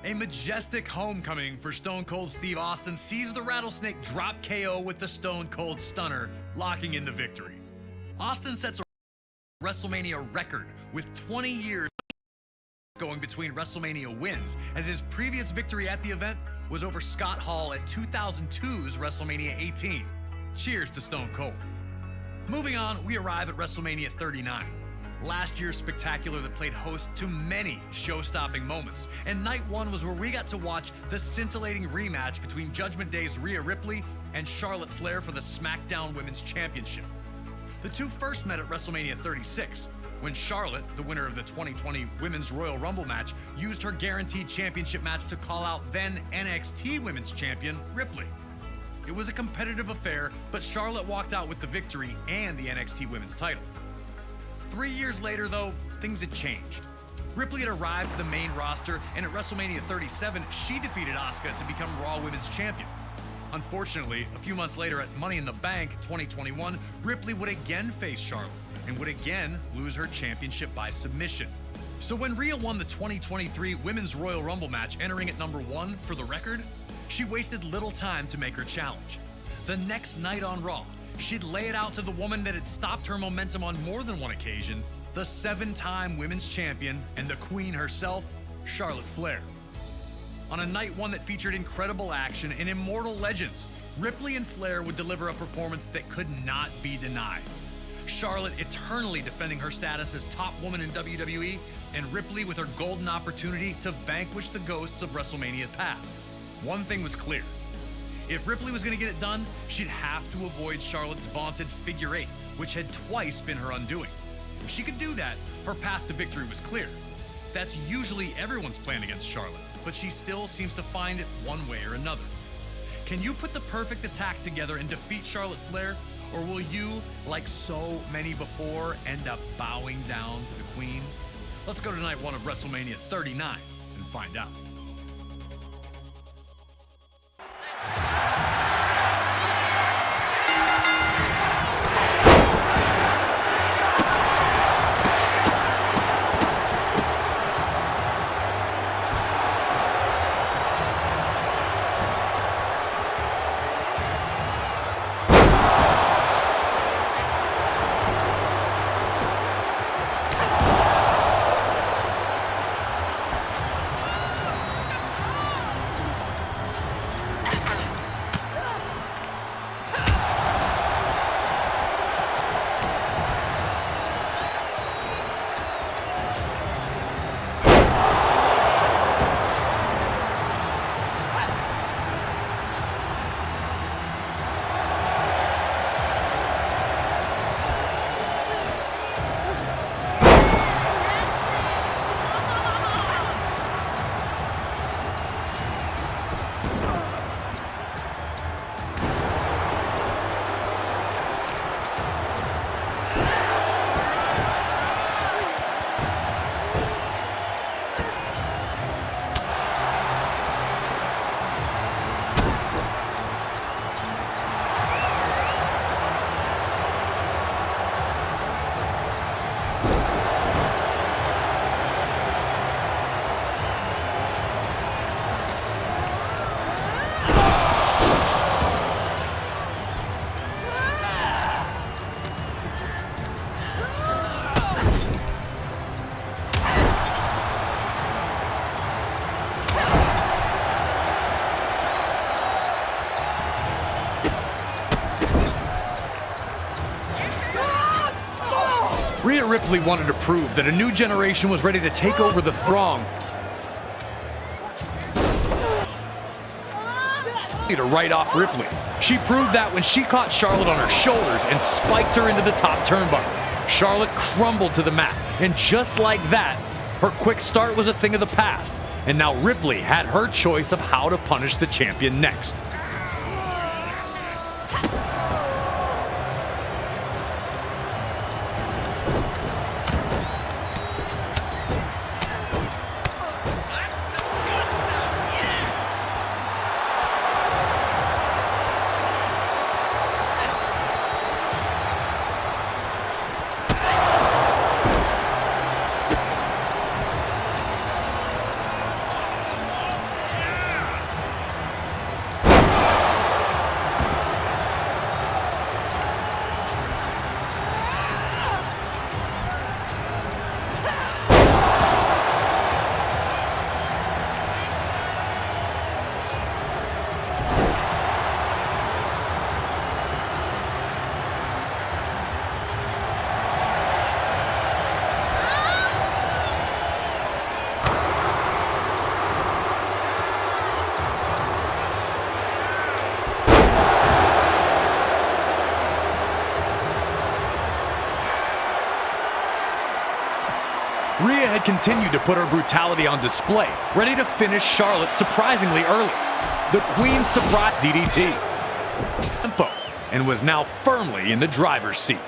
A majestic homecoming for Stone Cold Steve Austin sees the Rattlesnake drop KO with the Stone Cold Stunner, locking in the victory. Austin sets a WrestleMania record with 20 years going between WrestleMania wins, as his previous victory at the event was over Scott Hall at 2002's WrestleMania 18. Cheers to Stone Cold. Moving on, we arrive at WrestleMania 39. Last year's spectacular that played host to many show-stopping moments, and night one was where we got to watch the scintillating rematch between Judgment Day's Rhea Ripley and Charlotte Flair for the SmackDown Women's Championship. The two first met at WrestleMania 36, when Charlotte, the winner of the 2020 Women's Royal Rumble match, used her guaranteed championship match to call out then NXT Women's Champion Ripley. It was a competitive affair, but Charlotte walked out with the victory and the NXT Women's title. 3 years later, though, things had changed. Ripley had arrived to the main roster, and at WrestleMania 37, she defeated Asuka to become Raw Women's Champion. Unfortunately, a few months later at Money in the Bank 2021, Ripley would again face Charlotte and would again lose her championship by submission. So when Rhea won the 2023 Women's Royal Rumble match, entering at number 1 for the record, she wasted little time to make her challenge. The next night on Raw, she'd lay it out to the woman that had stopped her momentum on more than one occasion, the 7-time women's champion and the queen herself, Charlotte Flair. On a night one that featured incredible action and immortal legends, Ripley and Flair would deliver a performance that could not be denied. Charlotte eternally defending her status as top woman in WWE, and Ripley with her golden opportunity to vanquish the ghosts of WrestleMania past. One thing was clear. If Ripley was going to get it done, she'd have to avoid Charlotte's vaunted figure 8, which had twice been her undoing. If she could do that, her path to victory was clear. That's usually everyone's plan against Charlotte, but she still seems to find it one way or another. Can you put the perfect attack together and defeat Charlotte Flair, or will you, like so many before, end up bowing down to the queen? Let's go to night one of WrestleMania 39 and find out. Rhea Ripley wanted to prove that a new generation was ready to take over the throng. To write off Ripley. She proved that when she caught Charlotte on her shoulders and spiked her into the top turnbuckle. Charlotte crumbled to the mat, and just like that, her quick start was a thing of the past, and now Ripley had her choice of how to punish the champion next. had continued to put her brutality on display, ready to finish Charlotte surprisingly early. The Queen surprised DDT. Tempo, and was now firmly in the driver's seat.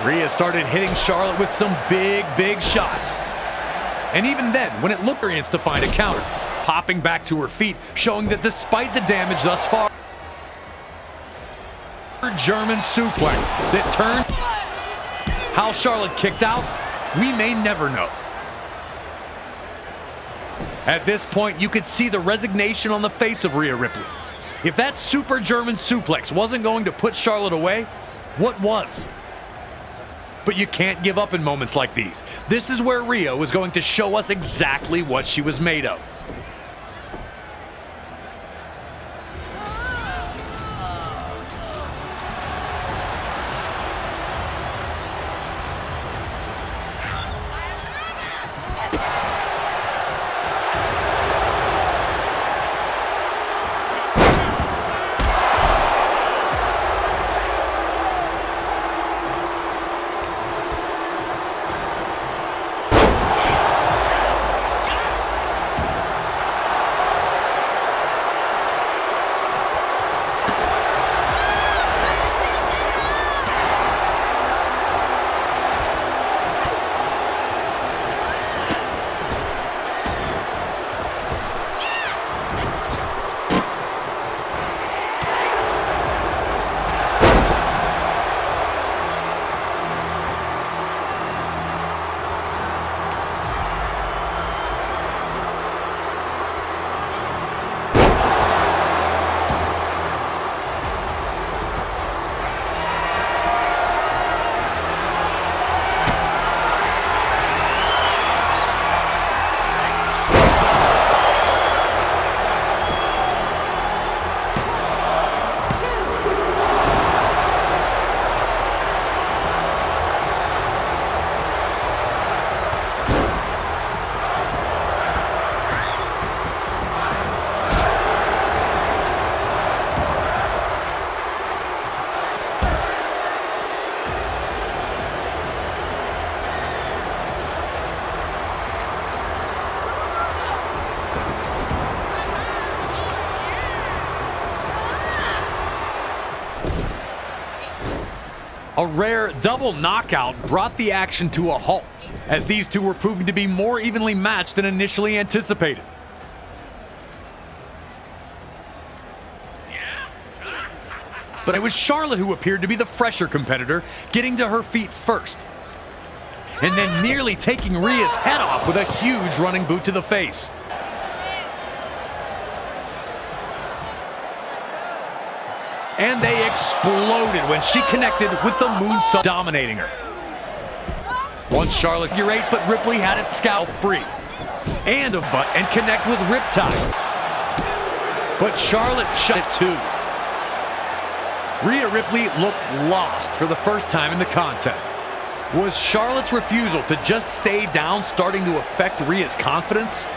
Rhea started hitting Charlotte with some big shots. And even then, when it looked to find a counter, popping back to her feet, showing that despite the damage thus far, German suplex that turned. How Charlotte kicked out, we may never know. At this point, you could see the resignation on the face of Rhea Ripley. If that super German suplex wasn't going to put Charlotte away, what was? But you can't give up in moments like these. This is where Rhea was going to show us exactly what she was made of. A rare double knockout brought the action to a halt, as these two were proving to be more evenly matched than initially anticipated. But it was Charlotte who appeared to be the fresher competitor, getting to her feet first, and then nearly taking Rhea's head off with a huge running boot to the face. And they exploded when she connected with the moonsault, dominating her. Once Charlotte figure eight, but Ripley had it scalp free. And a butt and connect with Riptide. But Charlotte shut it too. Rhea Ripley looked lost for the first time in the contest. Was Charlotte's refusal to just stay down starting to affect Rhea's confidence?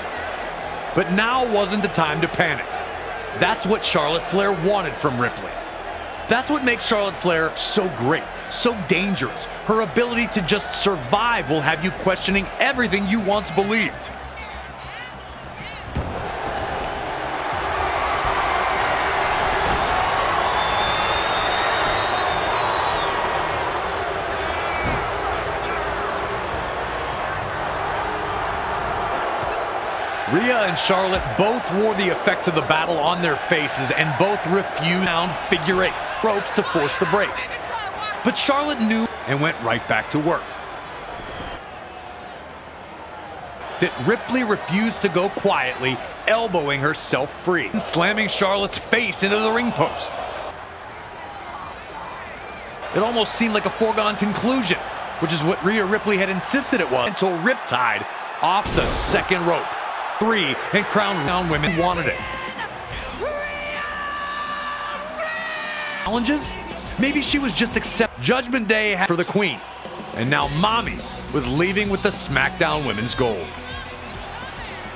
But now wasn't the time to panic. That's what Charlotte Flair wanted from Ripley. That's what makes Charlotte Flair so great, so dangerous. Her ability to just survive will have you questioning everything you once believed. Rhea and Charlotte both wore the effects of the battle on their faces and both refused down figure eight ropes to force the break. But Charlotte knew and went right back to work. That Ripley refused to go quietly elbowing herself free, slamming Charlotte's face into the ring post. It almost seemed like a foregone conclusion, which is what Rhea Ripley had insisted it was, until Riptide off the second rope. 3 and Crown women wanted it. Challenges? Maybe she was just accept Judgment Day for the Queen. And now Mommy was leaving with the SmackDown Women's Gold.